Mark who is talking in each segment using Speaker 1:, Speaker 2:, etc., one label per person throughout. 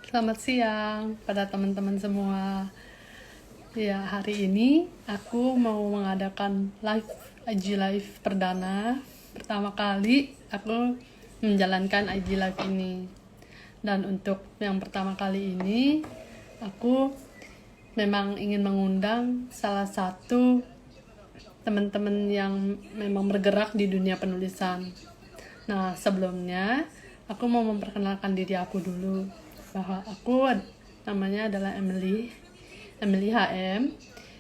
Speaker 1: Selamat siang pada teman-teman semua. Ya, hari ini aku mau mengadakan live IG Live perdana. Pertama kali aku menjalankan IG Live ini. Dan untuk yang pertama kali ini, aku memang ingin mengundang salah satu teman-teman yang memang bergerak di dunia penulisan. Nah, sebelumnya aku mau memperkenalkan diri aku dulu, bahwa aku namanya adalah Emily HM.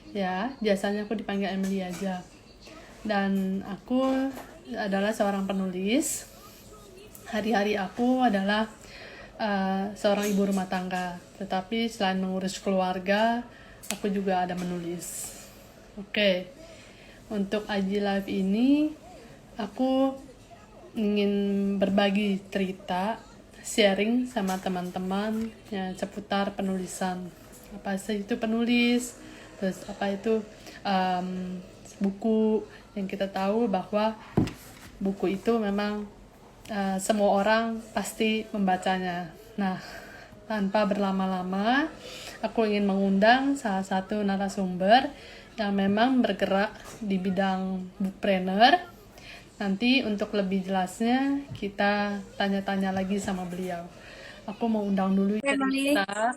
Speaker 1: Ya, biasanya aku dipanggil Emily aja. Dan aku adalah seorang penulis. Hari-hari aku adalah seorang ibu rumah tangga. Tetapi selain mengurus keluarga, aku juga ada menulis. Oke. Untuk IG Live ini, aku ingin berbagi cerita, sharing sama teman-teman ya, seputar penulisan. Apa sih itu penulis? Terus apa itu buku? Yang kita tahu bahwa buku itu memang semua orang pasti membacanya. Nah, tanpa berlama-lama, aku ingin mengundang salah satu narasumber yang memang bergerak di bidang bookpreneur. Nanti untuk lebih jelasnya kita tanya-tanya lagi sama beliau. Aku mau undang dulu
Speaker 2: Emily.
Speaker 1: cerita.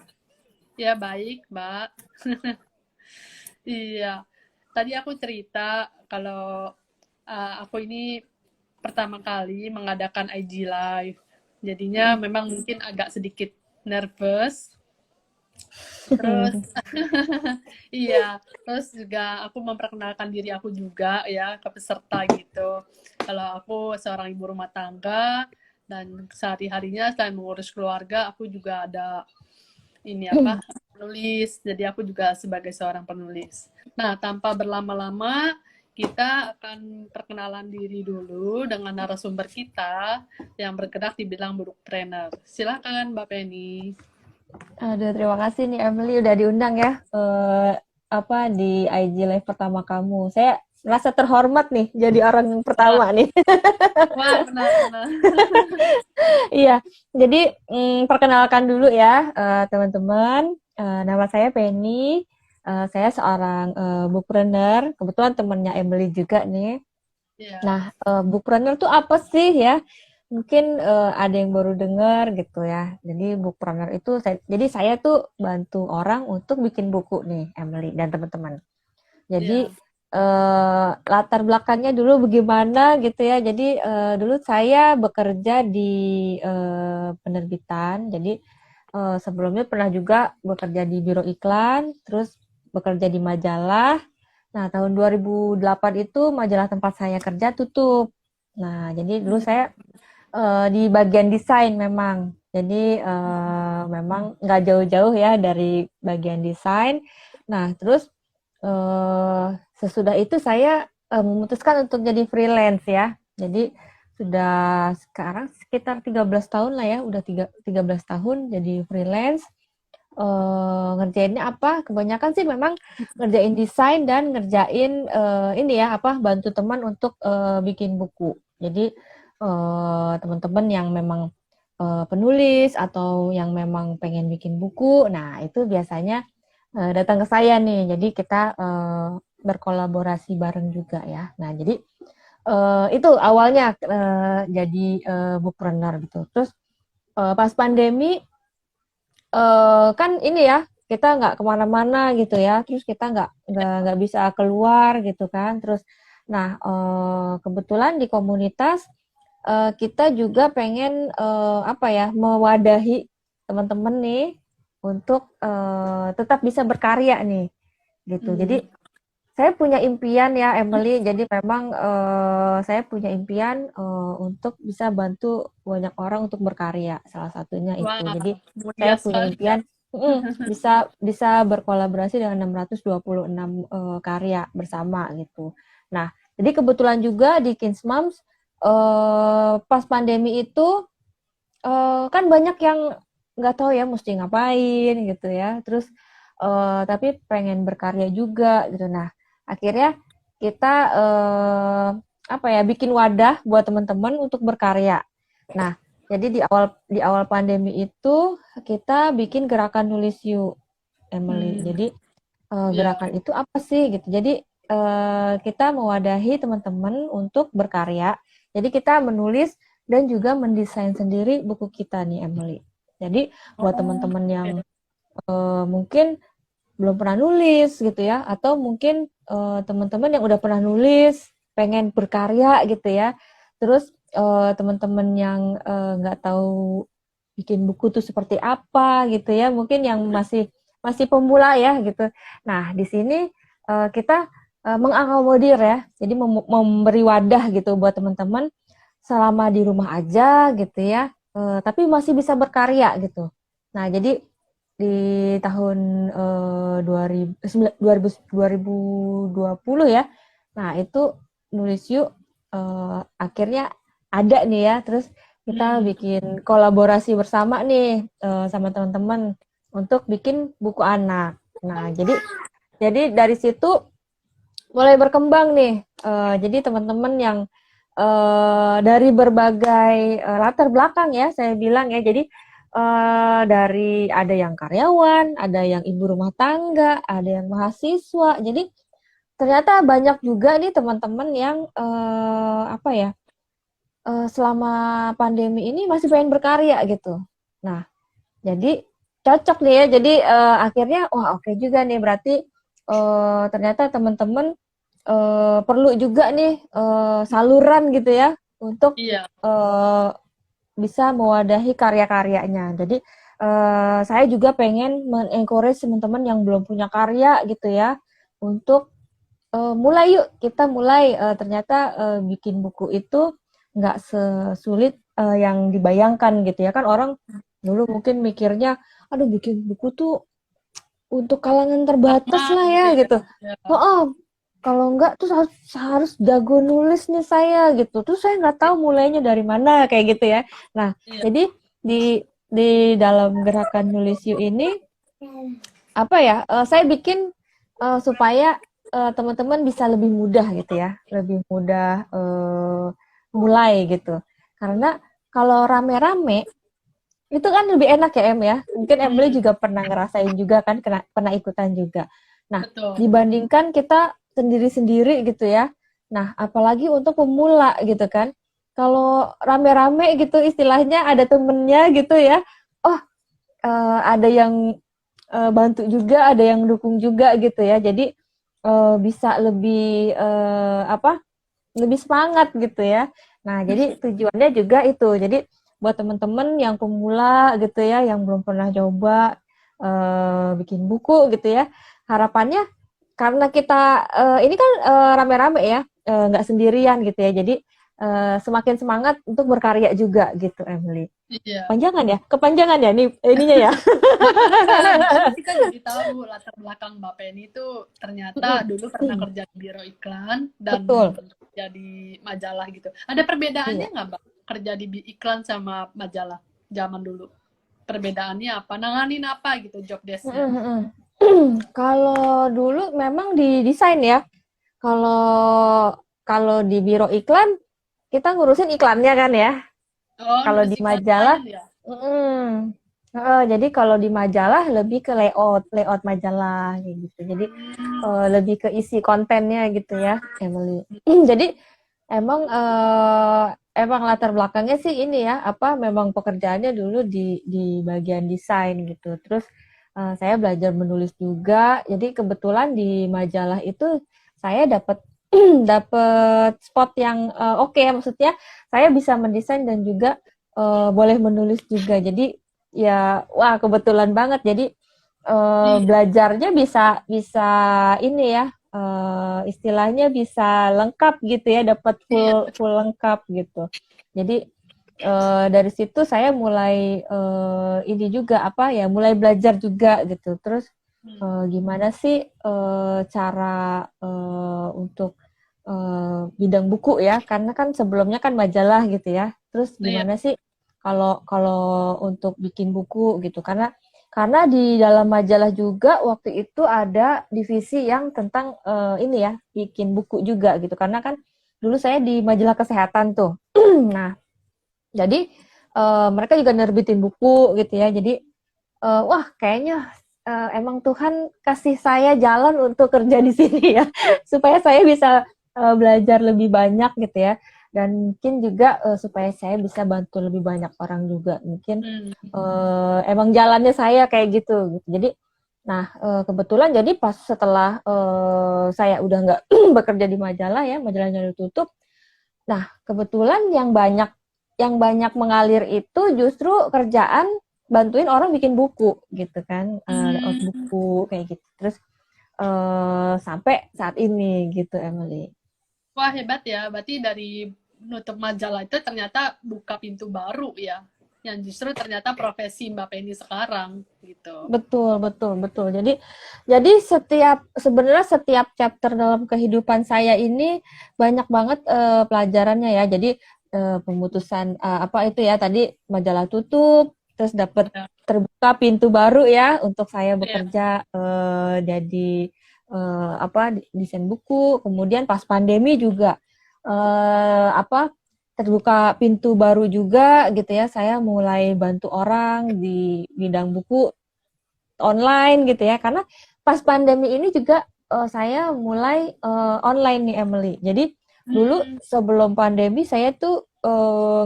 Speaker 1: Ya baik, Mbak. Iya. Tadi aku cerita kalau aku ini pertama kali mengadakan IG Live. Jadinya memang mungkin agak sedikit nervous. Terus iya, terus juga aku memperkenalkan diri aku juga ya ke peserta gitu. Kalau aku seorang ibu rumah tangga dan sehari-harinya selain mengurus keluarga, aku juga ada ini apa penulis. Jadi aku juga sebagai seorang penulis. Nah, tanpa berlama-lama, kita akan perkenalan diri dulu dengan narasumber kita yang bergerak di bidang bookpreneur. Silakan Mbak Penny.
Speaker 2: Aduh, terima kasih nih Emily udah diundang ya di IG Live pertama kamu. Saya merasa terhormat nih jadi orang yang
Speaker 1: Wah,
Speaker 2: pertama nih.
Speaker 1: wah benar-benar.
Speaker 2: Iya, jadi perkenalkan dulu ya teman-teman. Nama saya Penny. Saya seorang bookpreneur. Kebetulan temennya Emily juga nih.
Speaker 1: Ya.
Speaker 2: Nah, bookpreneur tuh apa sih ya? Mungkin ada yang baru dengar gitu ya. Jadi bookpreneur itu, jadi saya tuh bantu orang untuk bikin buku nih, Emily dan teman-teman. Jadi
Speaker 1: Iya.
Speaker 2: latar belakangnya dulu bagaimana gitu ya. Jadi dulu saya bekerja di penerbitan. Jadi sebelumnya pernah juga bekerja di biro iklan, terus bekerja di majalah. Nah, tahun 2008 itu majalah tempat saya kerja tutup. Nah, jadi dulu saya di bagian desain memang. Jadi memang nggak jauh-jauh ya dari bagian desain. Nah, terus sesudah itu saya memutuskan untuk jadi freelance ya. Jadi sudah sekarang sekitar 13 tahun lah ya, udah 13 tahun jadi freelance. Ngerjainnya apa? Kebanyakan sih memang ngerjain desain dan ngerjain ini ya apa bantu teman untuk bikin buku. Jadi teman-teman yang memang penulis atau yang memang pengen bikin buku, nah itu biasanya datang ke saya nih. Jadi kita berkolaborasi bareng juga ya. Nah jadi itu awalnya jadi bookpreneur gitu. Terus pas pandemi kan ini ya kita nggak kemana-mana gitu ya, terus kita nggak bisa keluar gitu kan, terus nah kebetulan di komunitas kita juga pengen apa ya mewadahi teman-teman nih untuk tetap bisa berkarya nih gitu.
Speaker 1: Hmm.
Speaker 2: Jadi saya punya impian ya Emily, jadi memang saya punya impian untuk bisa bantu banyak orang untuk berkarya, salah satunya itu.
Speaker 1: Wah,
Speaker 2: Jadi
Speaker 1: mulia
Speaker 2: saya punya
Speaker 1: sekali ya.
Speaker 2: impian bisa bisa berkolaborasi dengan 626 karya bersama gitu. Nah, jadi kebetulan juga di Kids Moms pas pandemi itu kan banyak yang nggak tahu ya mesti ngapain gitu ya. Terus tapi pengen berkarya juga gitu. Nah, akhirnya kita apa ya bikin wadah buat teman-teman untuk berkarya. Nah, Jadi di awal pandemi itu kita bikin gerakan nulis yuk, Emily.
Speaker 1: Hmm,
Speaker 2: Jadi
Speaker 1: ya.
Speaker 2: gerakan itu apa sih gitu. Jadi kita mewadahi teman-teman untuk berkarya. Jadi kita menulis dan juga mendesain sendiri buku kita nih, Emily. Jadi buat
Speaker 1: Oh,
Speaker 2: teman-teman yang
Speaker 1: oke.
Speaker 2: mungkin belum pernah nulis gitu ya, atau mungkin teman-teman yang udah pernah nulis pengen berkarya gitu ya, terus teman-teman yang nggak tahu bikin buku tuh seperti apa gitu ya, mungkin yang masih masih pemula ya gitu. Nah di sini kita mengakomodir ya, jadi memberi wadah gitu buat teman-teman selama di rumah aja gitu ya, tapi masih bisa berkarya gitu. Nah jadi di tahun 2020 ya. Nah, itu nulis yuk akhirnya ada nih ya. Terus kita
Speaker 1: Hmm,
Speaker 2: bikin kolaborasi bersama nih sama teman-teman untuk bikin buku anak. Nah, jadi dari situ mulai berkembang nih. Jadi teman-teman yang dari berbagai latar belakang ya, saya bilang ya. Jadi dari ada yang karyawan, ada yang ibu rumah tangga, ada yang mahasiswa. Jadi ternyata banyak juga nih teman-teman yang apa ya, selama pandemi ini masih pengen berkarya gitu. Nah, jadi cocok nih ya. Jadi akhirnya wah oke juga nih, berarti ternyata teman-teman perlu juga nih saluran gitu ya untuk
Speaker 1: iya.
Speaker 2: eh, bisa mewadahi karya-karyanya. Jadi saya juga pengen men-encourage teman-teman yang belum punya karya gitu ya untuk mulai yuk, kita mulai. Ternyata bikin buku itu nggak sesulit yang dibayangkan gitu ya kan. Orang dulu mungkin mikirnya aduh bikin buku tuh untuk kalangan terbatas
Speaker 1: Lama
Speaker 2: lah ya
Speaker 1: gitu ya.
Speaker 2: gitu.
Speaker 1: Ya.
Speaker 2: Oh, oh, kalau enggak tuh harus jago nulis nih saya gitu. Terus saya nggak tahu mulainya dari mana kayak gitu ya. Nah,
Speaker 1: Iya.
Speaker 2: jadi di dalam gerakan nulis you ini apa ya? Saya bikin supaya teman-teman bisa lebih mudah gitu ya, lebih mudah mulai gitu. Karena kalau rame-rame itu kan lebih enak ya Em ya. Mungkin Emily
Speaker 1: Hmm,
Speaker 2: juga pernah ngerasain juga kan, pernah ikutan juga. Nah,
Speaker 1: betul.
Speaker 2: dibandingkan kita sendiri-sendiri gitu ya. Nah, apalagi untuk pemula gitu kan. Kalau rame-rame gitu istilahnya ada temennya gitu ya. Oh, ada yang bantu juga, ada yang dukung juga gitu ya. Jadi bisa lebih apa? Lebih semangat gitu ya. Nah, jadi tujuannya juga itu. Jadi buat teman-teman yang pemula gitu ya, yang belum pernah coba bikin buku gitu ya, harapannya karena kita ini kan rame-rame ya, nggak sendirian gitu ya. Jadi semakin semangat untuk berkarya juga gitu, Emily.
Speaker 1: Iya.
Speaker 2: Panjangan ya, kepanjangan ya nih ininya ya.
Speaker 1: Nggak apa-apa, yang penting kita jadi tahu latar belakang Mbak Penny itu ternyata dulu pernah kerja di biro iklan dan
Speaker 2: Betul.
Speaker 1: kerja di majalah gitu. Ada perbedaannya
Speaker 2: Iya.
Speaker 1: nggak, Mbak? Kerja di iklan sama majalah zaman dulu. Perbedaannya apa? Nanganin apa gitu job desk-nya?
Speaker 2: Kalau dulu memang di desain ya. Kalau kalau di biro iklan kita ngurusin iklannya kan ya.
Speaker 1: Oh,
Speaker 2: Kalau
Speaker 1: nulis
Speaker 2: di
Speaker 1: iklan
Speaker 2: majalah,
Speaker 1: klien ya?
Speaker 2: jadi kalau di majalah lebih ke layout majalah kayak gitu. Jadi
Speaker 1: Hmm,
Speaker 2: lebih ke isi kontennya gitu ya, Emily. Jadi emang latar belakangnya sih ini ya, apa memang pekerjaannya dulu di bagian desain gitu. Terus saya belajar menulis juga. Jadi kebetulan di majalah itu saya dapat dapat spot yang oke ya, maksudnya saya bisa mendesain dan juga boleh menulis juga. Jadi ya wah kebetulan banget. Jadi
Speaker 1: iya,
Speaker 2: belajarnya bisa bisa ini ya, istilahnya bisa lengkap gitu ya, dapat
Speaker 1: iya.
Speaker 2: full full lengkap gitu. Jadi dari situ saya mulai ini juga apa ya, mulai belajar juga gitu. Terus
Speaker 1: Hmm,
Speaker 2: gimana sih cara untuk bidang buku ya, karena kan sebelumnya kan majalah gitu ya. Terus
Speaker 1: iya.
Speaker 2: gimana sih kalau kalau untuk bikin buku gitu, karena di dalam majalah juga waktu itu ada divisi yang tentang ini ya, bikin buku juga gitu. Karena kan dulu saya di majalah kesehatan tuh. Nah, jadi mereka juga nerbitin buku gitu ya. Jadi wah kayaknya emang Tuhan kasih saya jalan untuk kerja di sini ya, supaya saya bisa belajar lebih banyak gitu ya, dan mungkin juga supaya saya bisa bantu lebih banyak orang juga mungkin.
Speaker 1: Hmm.
Speaker 2: Emang jalannya saya kayak gitu. Jadi, nah kebetulan jadi pas setelah saya udah nggak bekerja di majalah ya, majalahnya ditutup. Nah kebetulan yang banyak mengalir itu justru kerjaan bantuin orang bikin buku gitu kan, layout
Speaker 1: Hmm.
Speaker 2: buku kayak gitu. Terus sampai saat ini gitu, Emily.
Speaker 1: Wah, hebat ya. Berarti dari nutup majalah itu ternyata buka pintu baru ya. Yang justru ternyata profesi Mbak Penny sekarang gitu.
Speaker 2: Betul, betul, betul. Jadi sebenarnya setiap chapter dalam kehidupan saya ini banyak banget pelajarannya ya. Jadi pemutusan apa itu ya tadi, majalah tutup, terus dapat
Speaker 1: Ya.
Speaker 2: terbuka pintu baru ya untuk saya
Speaker 1: Ya.
Speaker 2: bekerja jadi apa desain buku. Kemudian pas pandemi juga apa terbuka pintu baru juga gitu ya. Saya mulai bantu orang di bidang buku online gitu ya, karena pas pandemi ini juga saya mulai online nih, Emily. Jadi dulu
Speaker 1: Hmm.
Speaker 2: sebelum pandemi saya tuh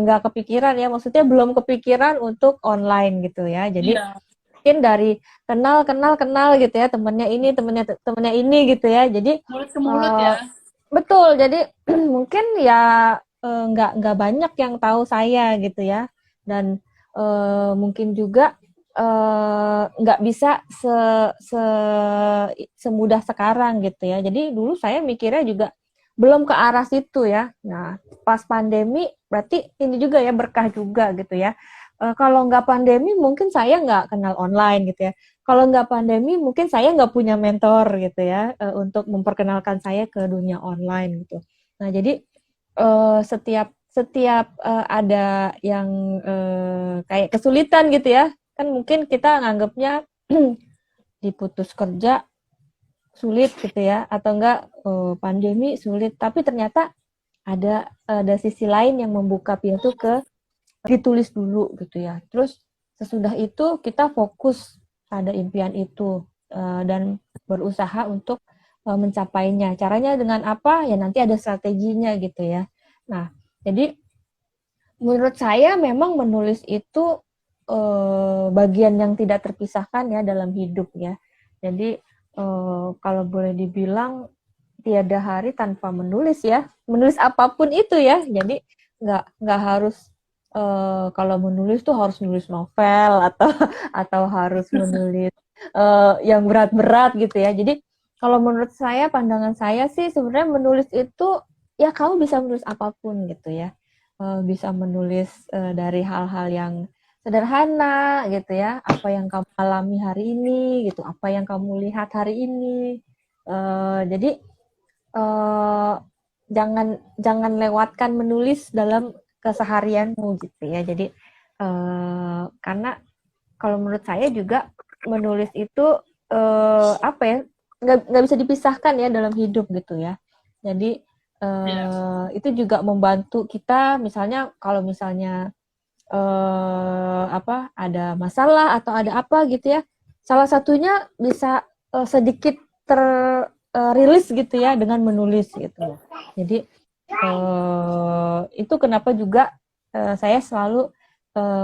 Speaker 2: nggak kepikiran ya, maksudnya belum kepikiran untuk online gitu ya. Jadi
Speaker 1: Iya.
Speaker 2: mungkin dari kenal kenal kenal gitu ya, temennya ini temennya ini gitu ya. Jadi
Speaker 1: Mulut ke mulut
Speaker 2: eh,
Speaker 1: ya.
Speaker 2: betul, jadi mungkin ya nggak banyak yang tahu saya gitu ya, dan mungkin juga nggak bisa se semudah sekarang gitu ya. Jadi dulu saya mikirnya juga belum ke arah situ ya. Nah, pas pandemi berarti ini juga ya berkah juga gitu ya. Kalau nggak pandemi mungkin saya nggak kenal online gitu ya. Kalau nggak pandemi mungkin saya nggak punya mentor gitu ya untuk memperkenalkan saya ke dunia online gitu. Nah, jadi setiap setiap ada yang kayak kesulitan gitu ya, kan mungkin kita nganggapnya diputus kerja sulit gitu ya, atau enggak pandemi sulit, tapi ternyata ada sisi lain yang membuka pintu ke ditulis dulu gitu ya. Terus sesudah itu kita fokus pada impian itu dan berusaha untuk mencapainya. Caranya dengan apa? Ya nanti ada strateginya gitu ya. Nah, jadi menurut saya memang menulis itu bagian yang tidak terpisahkan ya dalam hidup ya. Jadi kalau boleh dibilang tiada hari tanpa menulis ya. Menulis apapun itu ya. Jadi nggak harus kalau menulis tuh harus menulis novel atau atau harus menulis yang berat-berat gitu ya. Jadi kalau menurut saya, pandangan saya sih sebenarnya menulis itu ya kamu bisa menulis apapun gitu ya. Bisa menulis dari hal-hal yang sederhana gitu ya, apa yang kamu alami hari ini gitu, apa yang kamu lihat hari ini. Jadi eh, jangan jangan lewatkan menulis dalam keseharianmu gitu ya. Jadi karena kalau menurut saya juga menulis itu apa ya, nggak bisa dipisahkan ya dalam hidup gitu ya. Jadi
Speaker 1: Iya.
Speaker 2: itu juga membantu kita, misalnya kalau misalnya apa ada masalah atau ada apa gitu ya, salah satunya bisa sedikit terrilis gitu ya dengan menulis gitu. Jadi itu kenapa juga saya selalu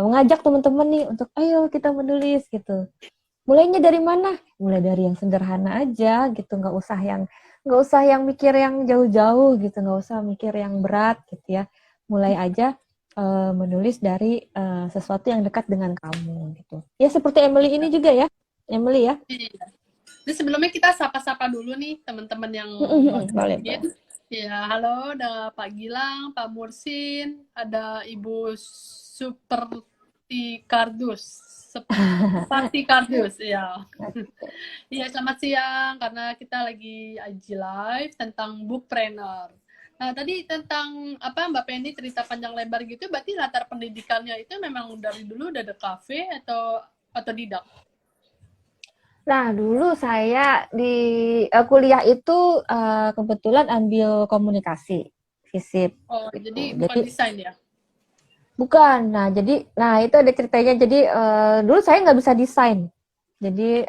Speaker 2: mengajak teman-teman nih untuk ayo kita menulis gitu. Mulainya dari mana? Mulai dari yang sederhana aja gitu, nggak usah yang mikir yang jauh-jauh gitu, nggak usah mikir yang berat gitu ya. Mulai aja menulis dari sesuatu yang dekat dengan kamu gitu. Ya seperti Emily ini juga ya, Emily ya.
Speaker 1: Iya. Jadi sebelumnya kita sapa-sapa dulu nih teman-teman yang baru
Speaker 2: Boleh,
Speaker 1: join.
Speaker 2: boleh.
Speaker 1: Ya, halo, ada Pak Gilang, Pak Mursin, ada Ibu Superti Kardus. Seperti Kardus, ya. Iya, selamat siang, karena kita lagi IG Live tentang bookpreneur. Nah, tadi tentang apa Mbak Penny cerita panjang lebar gitu, berarti latar pendidikannya itu memang dari dulu udah ada kafe atau tidak?
Speaker 2: Nah, dulu saya di kuliah itu kebetulan ambil komunikasi, FISIP
Speaker 1: Oh,
Speaker 2: gitu.
Speaker 1: jadi bukan
Speaker 2: Jadi
Speaker 1: desain ya?
Speaker 2: Bukan. Nah itu ada ceritanya. Jadi dulu saya nggak bisa desain. Jadi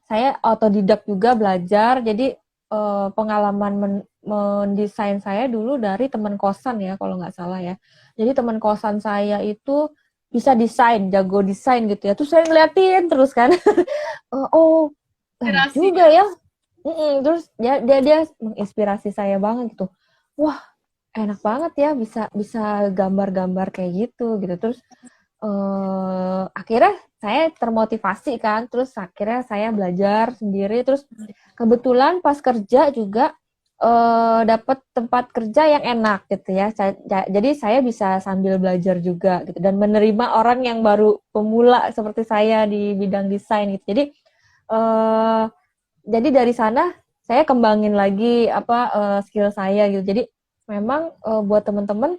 Speaker 2: saya otodidak juga belajar. Jadi pengalaman mendesain saya dulu dari teman kosan ya, kalau nggak salah ya. Jadi teman kosan saya itu bisa desain, jago desain gitu ya. Terus saya ngeliatin terus kan, oh enak
Speaker 1: Inspirasi
Speaker 2: juga
Speaker 1: ya.
Speaker 2: ya. Terus dia menginspirasi saya banget gitu. Wah, enak banget ya bisa bisa gambar-gambar kayak gitu. Terus akhirnya saya termotivasi kan, terus akhirnya saya belajar sendiri, terus kebetulan pas kerja juga dapat tempat kerja yang enak gitu ya. Jadi saya bisa sambil belajar juga gitu dan menerima orang yang baru pemula seperti saya di bidang desain gitu. Eh, jadi dari sana saya kembangin lagi apa skill saya gitu. Jadi memang buat teman-teman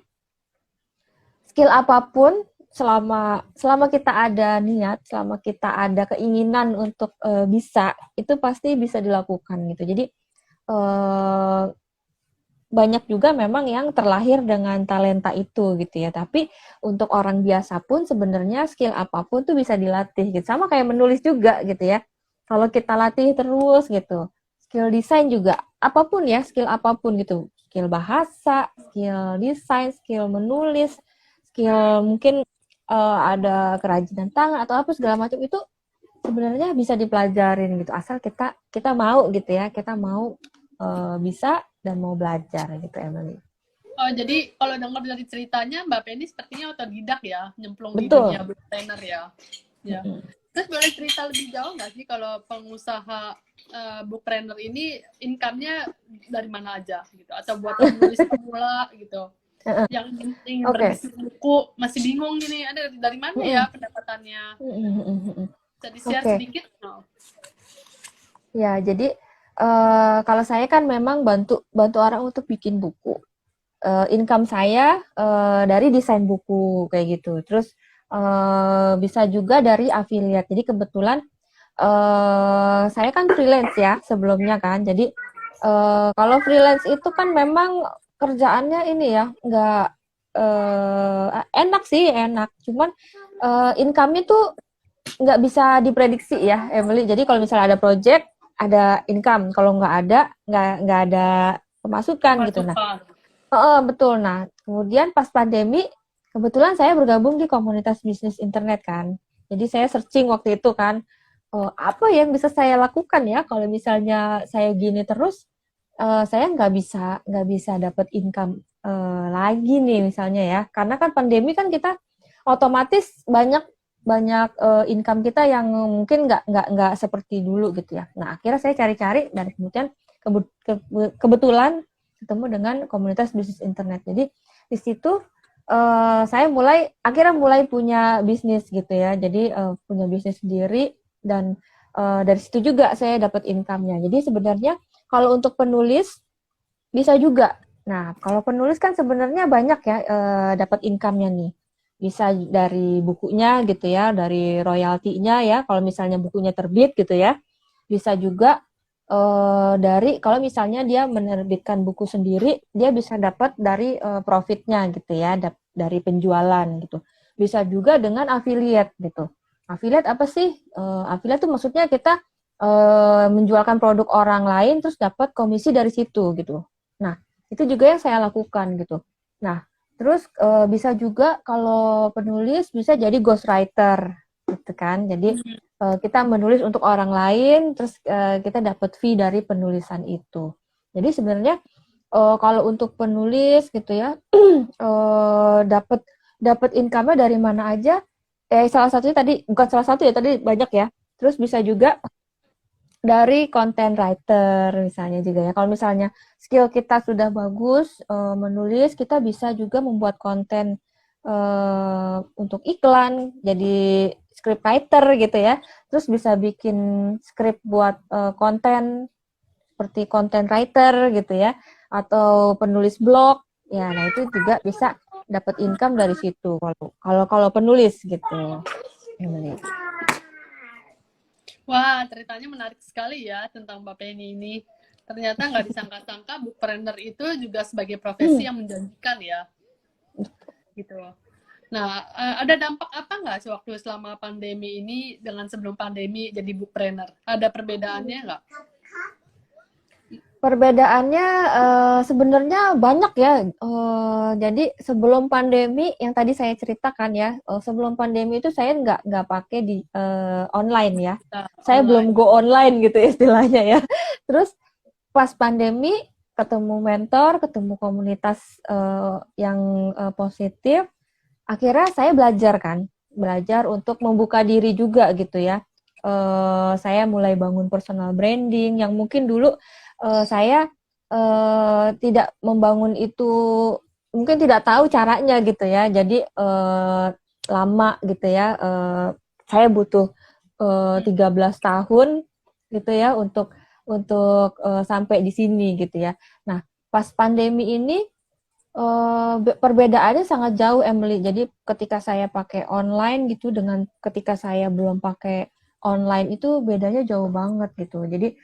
Speaker 2: skill apapun selama selama kita ada niat, selama kita ada keinginan untuk bisa, itu pasti bisa dilakukan gitu. Jadi eh, banyak juga memang yang terlahir dengan talenta itu gitu ya. Tapi untuk orang biasa pun sebenarnya skill apapun tuh bisa dilatih gitu. Sama kayak menulis juga gitu ya. Kalau kita latih terus gitu. Skill desain juga apapun ya, skill apapun gitu. Skill bahasa, skill desain, skill menulis, skill mungkin ada kerajinan tangan atau apa segala macam itu sebenarnya bisa dipelajarin gitu asal kita kita mau gitu ya, kita mau bisa dan mau belajar gitu Emily.
Speaker 1: Oh, jadi kalau dengar dari ceritanya Mbak Penny sepertinya otodidak ya, nyemplung di
Speaker 2: Betul.
Speaker 1: dunia booktrainer ya. Ya. Terus boleh cerita lebih jauh nggak sih kalau pengusaha booktrainer ini income-nya dari mana aja gitu? Atau buat penulis pemula gitu, yang ingin
Speaker 2: Oke.
Speaker 1: berbisnis buku masih bingung gini, ada dari mana ya pendapatannya? Bisa di-share
Speaker 2: Oke.
Speaker 1: sedikit? No.
Speaker 2: Ya, jadi kalau saya kan memang bantu bantu orang untuk bikin buku. Income saya dari desain buku kayak gitu. Terus bisa juga dari affiliate. Jadi kebetulan saya kan freelance ya sebelumnya kan. Jadi kalau freelance itu kan memang kerjaannya ini ya nggak enak sih enak. Cuman income-nya tuh nggak bisa diprediksi ya Emily. Jadi kalau misalnya ada project ada income. Kalau nggak ada pemasukan gitu. Nah,
Speaker 1: Pemasukan.
Speaker 2: betul. Nah, kemudian pas pandemi, kebetulan saya bergabung di komunitas bisnis internet kan. Jadi saya searching waktu itu kan, oh, apa yang bisa saya lakukan ya kalau misalnya saya gini terus, saya nggak bisa dapat income lagi nih misalnya ya. Karena kan pandemi kan kita otomatis banyak banyak income kita yang mungkin nggak seperti dulu gitu ya. Nah akhirnya saya cari-cari dan kemudian kebetulan ketemu dengan komunitas bisnis internet. Jadi di situ saya akhirnya mulai punya bisnis gitu ya. Jadi punya bisnis sendiri dan dari situ juga saya dapat income-nya. Jadi sebenarnya kalau untuk penulis bisa juga. Nah, kalau penulis kan sebenarnya banyak ya dapat income-nya nih. Bisa dari bukunya gitu ya, dari royaltinya ya, kalau misalnya bukunya terbit gitu ya. Bisa juga dari kalau misalnya dia menerbitkan buku sendiri, dia bisa dapat dari profitnya gitu ya, dari penjualan gitu. Bisa juga dengan affiliate gitu. Affiliate apa sih? Affiliate itu maksudnya kita menjualkan produk orang lain terus dapat komisi dari situ gitu. Nah, itu juga yang saya lakukan gitu. Nah, terus bisa juga kalau penulis bisa jadi ghostwriter gitu kan. Jadi kita menulis untuk orang lain, terus kita dapat fee dari penulisan itu. Jadi sebenarnya kalau untuk penulis gitu ya, dapat dapat income-nya dari mana aja? Salah satunya tadi bukan salah satu ya, tadi banyak ya. Terus bisa juga dari content writer misalnya juga ya. Kalau misalnya skill kita sudah bagus menulis, kita bisa juga membuat konten untuk iklan, jadi script writer gitu ya. Terus bisa bikin script buat konten seperti content writer gitu ya, atau penulis blog. Ya, nah itu juga bisa dapat income dari situ kalau kalau kalau penulis gitu.
Speaker 1: Wah, ceritanya menarik sekali ya tentang Mbak Penny ini. Ternyata nggak disangka-sangka bookpreneur itu juga sebagai profesi yang menjanjikan ya. gitu. Nah, ada dampak apa nggak sewaktu selama pandemi ini dengan sebelum pandemi jadi bookpreneur? Ada perbedaannya nggak?
Speaker 2: Perbedaannya sebenarnya banyak ya. Jadi sebelum pandemi yang tadi saya ceritakan ya, sebelum pandemi itu saya nggak pakai di online ya.
Speaker 1: Nah,
Speaker 2: Saya belum
Speaker 1: online.
Speaker 2: go online gitu istilahnya ya. Terus pas pandemi ketemu mentor, ketemu komunitas yang positif, akhirnya saya belajar untuk membuka diri juga gitu ya. Saya mulai bangun personal branding yang mungkin dulu saya tidak membangun itu, mungkin tidak tahu caranya gitu ya. Jadi lama gitu ya. Saya butuh 13 tahun gitu ya untuk sampai di sini gitu ya. Nah, pas pandemi ini perbedaannya sangat jauh, Emily. Jadi ketika saya pakai online gitu dengan ketika saya belum pakai online itu bedanya jauh banget gitu. Jadi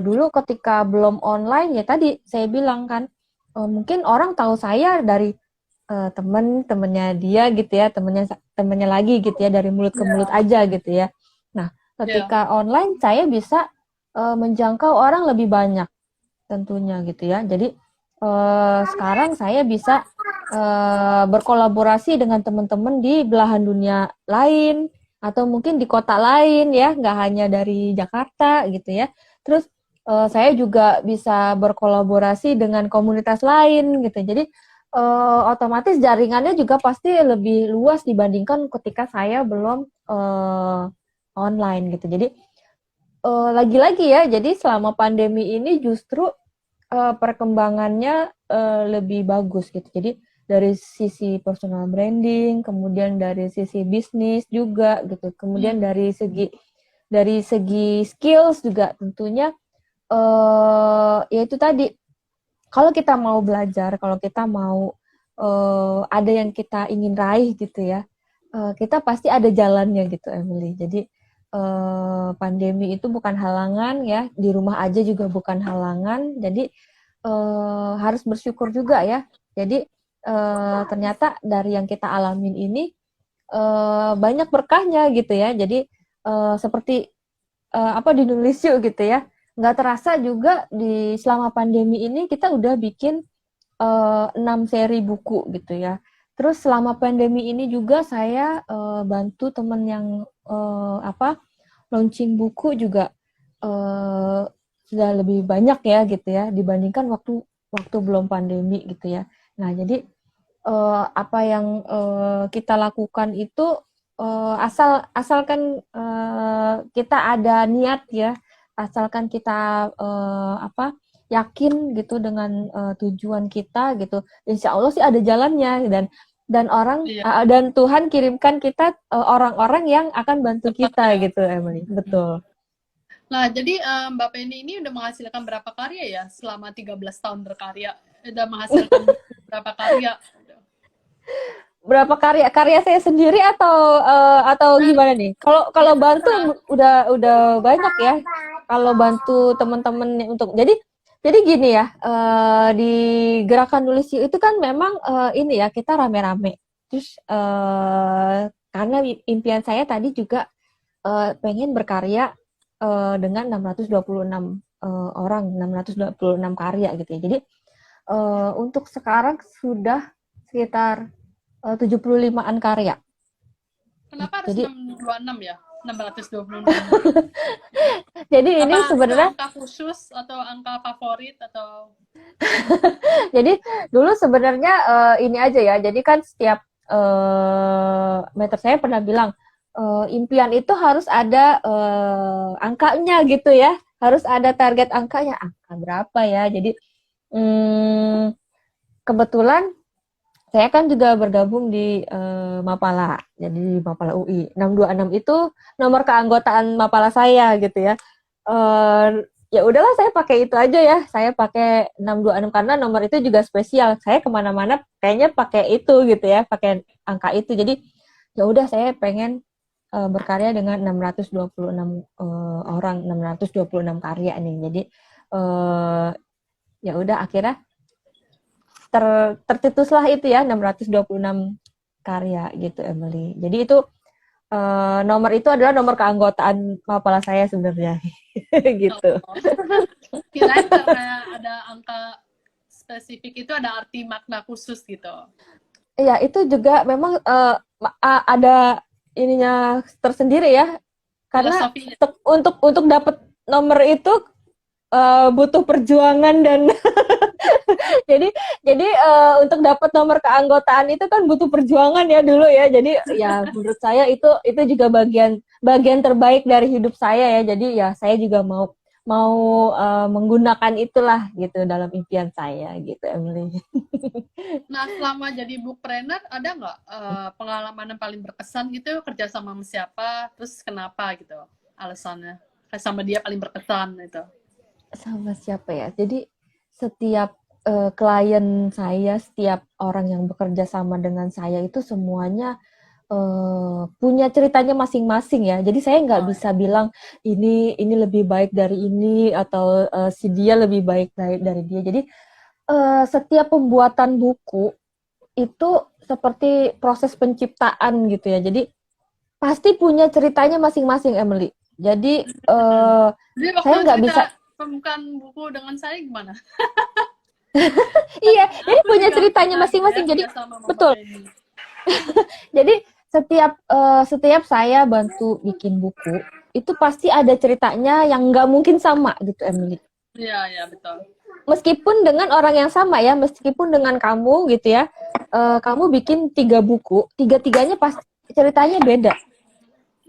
Speaker 2: dulu ketika belum online ya tadi saya bilang kan mungkin orang tahu saya dari temennya dia gitu ya, temennya lagi gitu ya, dari mulut ke mulut
Speaker 1: Ya,
Speaker 2: aja gitu ya. Nah,
Speaker 1: ya,
Speaker 2: ketika online saya bisa menjangkau orang lebih banyak tentunya gitu ya. Jadi sekarang saya bisa berkolaborasi dengan teman-teman di belahan dunia lain atau mungkin di kota lain ya, nggak hanya dari Jakarta gitu ya. Terus saya juga bisa berkolaborasi dengan komunitas lain gitu. Jadi otomatis jaringannya juga pasti lebih luas dibandingkan ketika saya belum online gitu. Jadi lagi-lagi ya, jadi selama pandemi ini justru perkembangannya lebih bagus gitu. Jadi dari sisi personal branding, kemudian dari sisi bisnis juga gitu. Kemudian dari segi skills juga tentunya ya itu tadi, kalau kita mau belajar, kalau kita mau ada yang kita ingin raih gitu ya, kita pasti ada jalannya gitu, Emily. Jadi pandemi itu bukan halangan ya, di rumah aja juga bukan halangan. Jadi harus bersyukur juga ya. Jadi ternyata dari yang kita alamin ini banyak berkahnya gitu ya. Jadi seperti apa di nulis yuk gitu ya. Nggak terasa juga di selama pandemi ini kita udah bikin 6 seri buku gitu ya. Terus selama pandemi ini juga saya bantu temen yang apa launching buku juga eh, sudah lebih banyak ya gitu ya dibandingkan waktu waktu belum pandemi gitu ya. Nah, jadi apa yang kita lakukan itu asalkan kita ada niat ya, asalkan kita apa yakin gitu dengan tujuan kita gitu, insya Allah sih ada jalannya dan orang
Speaker 1: iya.
Speaker 2: dan Tuhan kirimkan kita orang-orang yang akan bantu
Speaker 1: Tepat
Speaker 2: kita
Speaker 1: ya.
Speaker 2: gitu, Emily. Betul.
Speaker 1: Nah, jadi Mbak Penny ini udah menghasilkan berapa karya ya selama 13 tahun berkarya? Udah menghasilkan berapa karya?
Speaker 2: Berapa karya saya sendiri atau
Speaker 1: Nah,
Speaker 2: gimana nih? Kalau
Speaker 1: ya
Speaker 2: kalau bantu
Speaker 1: terserah.
Speaker 2: udah banyak ya. Kalau bantu teman-teman untuk jadi gini ya, di gerakan nulis yuk itu kan memang ini ya, kita rame-rame. Terus karena impian saya tadi juga pengen berkarya dengan 626 orang, 626 karya gitu ya. Jadi untuk sekarang sudah sekitar 75-an karya.
Speaker 1: Kenapa harus
Speaker 2: Jadi
Speaker 1: 626 ya? 626.
Speaker 2: jadi ini
Speaker 1: Apa itu
Speaker 2: sebenarnya
Speaker 1: angka khusus atau angka favorit atau
Speaker 2: jadi dulu sebenarnya ini aja ya. Jadi kan setiap mentor saya pernah bilang impian itu harus ada angkanya gitu ya. Harus ada target angkanya. Angka berapa ya? Jadi kebetulan saya kan juga bergabung di Mapala, jadi di Mapala UI. 626 itu nomor keanggotaan Mapala saya gitu ya. Ya udahlah saya pakai itu aja ya. Saya pakai 626 karena nomor itu juga spesial. Saya kemana-mana kayaknya pakai itu gitu ya, pakai angka itu. Jadi ya udah saya pengen berkarya dengan 626 orang, 626 karya nih. Jadi ya udah akhirnya tercetuslah itu ya 626 karya gitu, Emily. Jadi itu nomor itu adalah nomor keanggotaan Mapala saya sebenarnya. Gitu.
Speaker 1: Oh. Kirain karena ada angka spesifik itu ada arti makna khusus gitu.
Speaker 2: Iya, itu juga memang ada ininya tersendiri ya. Karena
Speaker 1: Filosofinya.
Speaker 2: untuk dapat nomor itu butuh perjuangan dan jadi untuk dapat nomor keanggotaan itu kan butuh perjuangan ya dulu ya. Jadi ya menurut saya itu juga bagian terbaik dari hidup saya ya. Jadi ya saya juga mau mau menggunakan itulah gitu dalam impian saya gitu, Emily.
Speaker 1: Nah, selama jadi bookpreneur ada nggak pengalaman yang paling berkesan gitu kerja sama siapa, terus kenapa gitu alasannya? Sama dia paling berkesan itu.
Speaker 2: Sama siapa ya? Jadi setiap klien saya, setiap orang yang bekerja sama dengan saya itu semuanya punya ceritanya masing-masing ya. Jadi saya nggak
Speaker 1: Oh,
Speaker 2: bisa bilang ini lebih baik dari ini atau si dia lebih baik dari dia. Jadi setiap pembuatan buku itu seperti proses penciptaan gitu ya. Jadi pasti punya ceritanya masing-masing, Emily. Jadi
Speaker 1: jadi
Speaker 2: saya
Speaker 1: waktu
Speaker 2: nggak
Speaker 1: cerita
Speaker 2: bisa.
Speaker 1: pembukaan buku dengan saya gimana?
Speaker 2: Iya, jadi
Speaker 1: Aku
Speaker 2: punya
Speaker 1: juga
Speaker 2: ceritanya
Speaker 1: pernah gitu ya
Speaker 2: masing-masing. Jadi
Speaker 1: kerja sama Mbak
Speaker 2: betul.
Speaker 1: Penny.
Speaker 2: Jadi setiap saya bantu bikin buku, itu pasti ada ceritanya yang nggak mungkin sama gitu, Emily.
Speaker 1: Iya, iya betul.
Speaker 2: Meskipun dengan orang yang sama ya, meskipun dengan kamu gitu ya, kamu bikin 3 buku, tiga-tiganya pasti ceritanya beda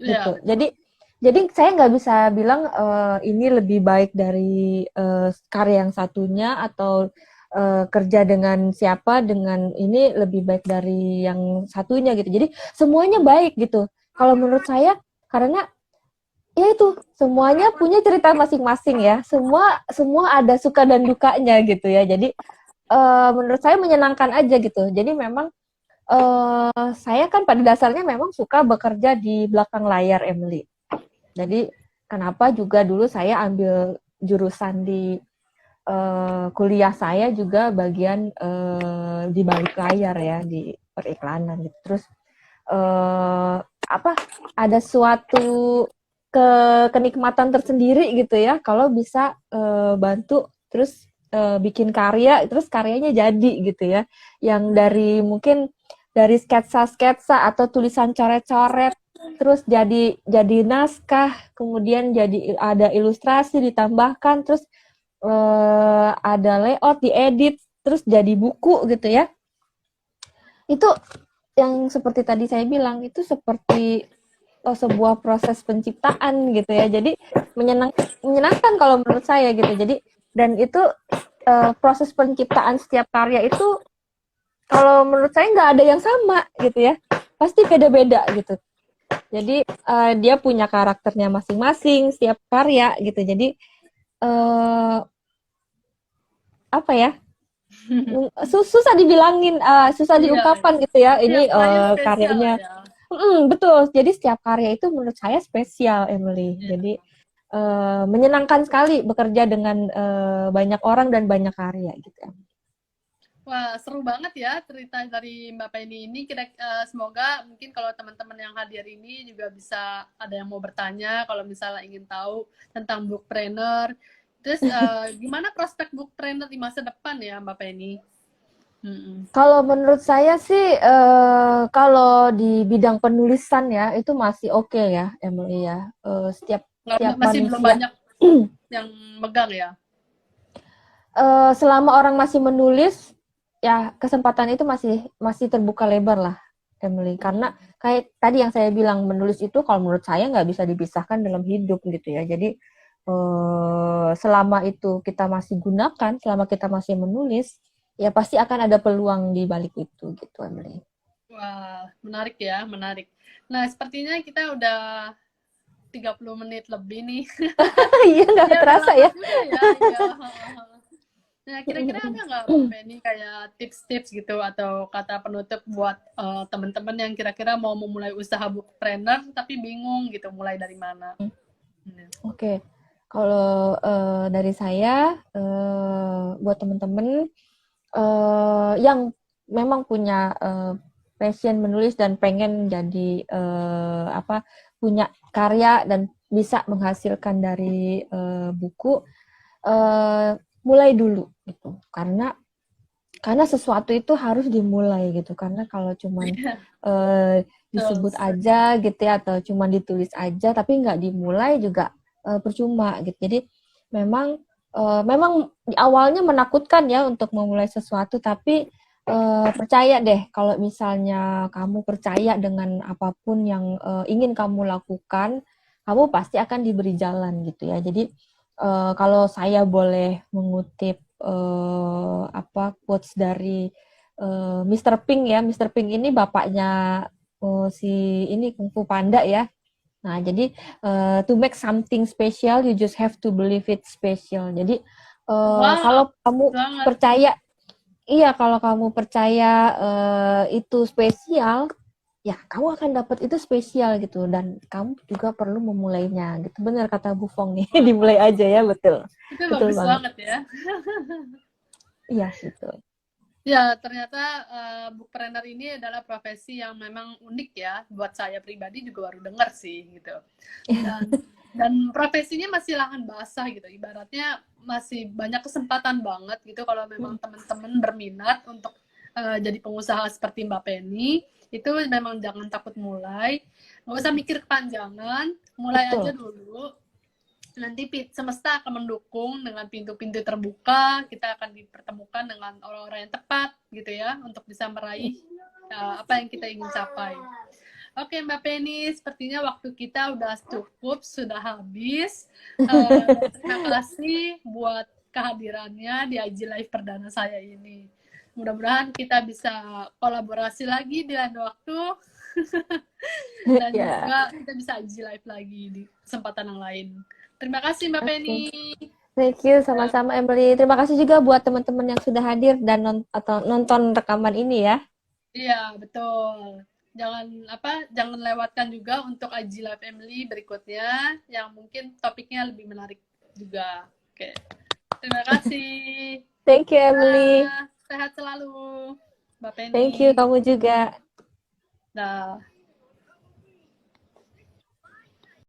Speaker 1: Iya
Speaker 2: gitu.
Speaker 1: betul.
Speaker 2: Jadi saya nggak bisa bilang ini lebih baik dari karya yang satunya atau kerja dengan siapa dengan ini lebih baik dari yang satunya gitu. Jadi semuanya baik gitu. Kalau menurut saya karena ya itu semuanya punya cerita masing-masing ya. Semua ada suka dan dukanya gitu ya. Jadi menurut saya menyenangkan aja gitu. Jadi memang saya kan pada dasarnya memang suka bekerja di belakang layar, Emily. Jadi kenapa juga dulu saya ambil jurusan di kuliah saya juga bagian di balik layar ya di periklanan gitu. Terus apa ada suatu kenikmatan tersendiri gitu ya kalau bisa bantu terus bikin karya terus karyanya jadi gitu ya. Yang dari mungkin dari sketsa-sketsa atau tulisan coret-coret terus jadi naskah, kemudian jadi ada ilustrasi ditambahkan, terus ada layout diedit, terus jadi buku gitu ya. Itu yang seperti tadi saya bilang itu seperti sebuah proses penciptaan gitu ya. Jadi menyenangkan kalau menurut saya gitu. Jadi dan itu proses penciptaan setiap karya itu kalau menurut saya nggak ada yang sama gitu ya. Pasti beda-beda gitu. Jadi dia punya karakternya masing-masing setiap karya gitu. Jadi apa ya? Susah dibilangin, susah
Speaker 1: Iya,
Speaker 2: diungkapkan gitu ya.
Speaker 1: setiap
Speaker 2: Ini
Speaker 1: karya spesial
Speaker 2: karyanya.
Speaker 1: ya.
Speaker 2: Betul. Jadi setiap karya itu menurut saya spesial, Emily.
Speaker 1: Iya.
Speaker 2: Jadi menyenangkan sekali bekerja dengan banyak orang dan banyak karya gitu.
Speaker 1: Wah, seru banget ya cerita dari Mbak Penny ini. Semoga mungkin kalau teman-teman yang hadir ini juga bisa ada yang mau bertanya kalau misalnya ingin tahu tentang bookpreneur. Terus gimana prospek bookpreneur di masa depan ya Mbak Penny?
Speaker 2: Kalau menurut saya sih kalau di bidang penulisan ya itu masih oke ya, Emily ya. Setiap setiap
Speaker 1: Masih belum
Speaker 2: manusia
Speaker 1: banyak yang megang ya?
Speaker 2: selama orang masih menulis ya kesempatan itu masih terbuka lebar lah, Emily. Karena kayak tadi yang saya bilang menulis itu kalau menurut saya nggak bisa dipisahkan dalam hidup gitu ya. Jadi selama itu kita masih gunakan, selama kita masih menulis, ya pasti akan ada peluang di balik itu gitu, Emily.
Speaker 1: Wah, menarik ya, menarik. Nah, sepertinya kita udah 30 menit lebih nih.
Speaker 2: Iya nggak
Speaker 1: Ya udah
Speaker 2: terasa
Speaker 1: lama
Speaker 2: ya.
Speaker 1: juga ya. Ya. Nah, kira-kira ada nggak Mbak Penny kayak tips-tips gitu atau kata penutup buat teman-teman yang kira-kira mau memulai usaha bookpreneur tapi bingung gitu mulai dari mana?
Speaker 2: Oke, kalau dari saya buat teman-teman yang memang punya passion menulis dan pengen jadi punya karya dan bisa menghasilkan dari buku, mulai dulu gitu. Karena sesuatu itu harus dimulai gitu. Karena kalau cuman
Speaker 1: Betul.
Speaker 2: disebut aja gitu ya, atau cuman ditulis aja tapi nggak dimulai juga percuma gitu. Jadi memang di awalnya menakutkan ya untuk memulai sesuatu, tapi percaya deh kalau misalnya kamu percaya dengan apapun yang ingin kamu lakukan, kamu pasti akan diberi jalan gitu ya. Jadi kalau saya boleh mengutip quotes dari Mr. Pink ya. Mr. Pink ini bapaknya si ini Kung Fu Panda ya. Nah, jadi to make something special, you just have to believe it special. Jadi
Speaker 1: Wow,
Speaker 2: kalau kamu
Speaker 1: banget.
Speaker 2: percaya, kalau kamu percaya itu spesial, ya kamu akan dapat itu spesial gitu. Dan kamu juga perlu memulainya gitu. Benar kata Bu Fong nih, dimulai
Speaker 1: Wow.
Speaker 2: aja ya, betul.
Speaker 1: Itu
Speaker 2: Betul
Speaker 1: bagus
Speaker 2: banget.
Speaker 1: banget ya.
Speaker 2: Iya, betul.
Speaker 1: Ya, ternyata bookpreneur ini adalah profesi yang memang unik ya. Buat saya pribadi juga baru dengar sih gitu. Dan profesinya masih lahan basah gitu. Ibaratnya masih banyak kesempatan banget gitu kalau memang teman-teman berminat untuk jadi pengusaha seperti Mbak Penny, itu memang jangan takut mulai. Nggak usah mikir kepanjangan, mulai aja
Speaker 2: Betul.
Speaker 1: dulu. Nanti semesta akan mendukung dengan pintu-pintu terbuka, kita akan dipertemukan dengan orang-orang yang tepat gitu ya untuk bisa meraih apa yang kita ingin capai. Oke Mbak Penny, sepertinya waktu kita udah cukup, sudah habis. Terima kasih buat kehadirannya di IG Live perdana saya ini. Mudah-mudahan kita bisa kolaborasi lagi di lain waktu dan
Speaker 2: Ya,
Speaker 1: juga kita bisa IG Live lagi di kesempatan yang lain. Terima kasih Mbak Penny.
Speaker 2: oke. Thank you, sama-sama Emily. Terima kasih juga buat teman-teman yang sudah hadir dan atau nonton rekaman ini ya.
Speaker 1: Iya, betul. Jangan lewatkan juga untuk IG Live Emily berikutnya yang mungkin topiknya lebih menarik juga. Oke. Terima kasih.
Speaker 2: Thank you Emily.
Speaker 1: Sehat selalu, Mbak
Speaker 2: Thank you
Speaker 1: Penny.
Speaker 2: kamu juga.
Speaker 1: Dah.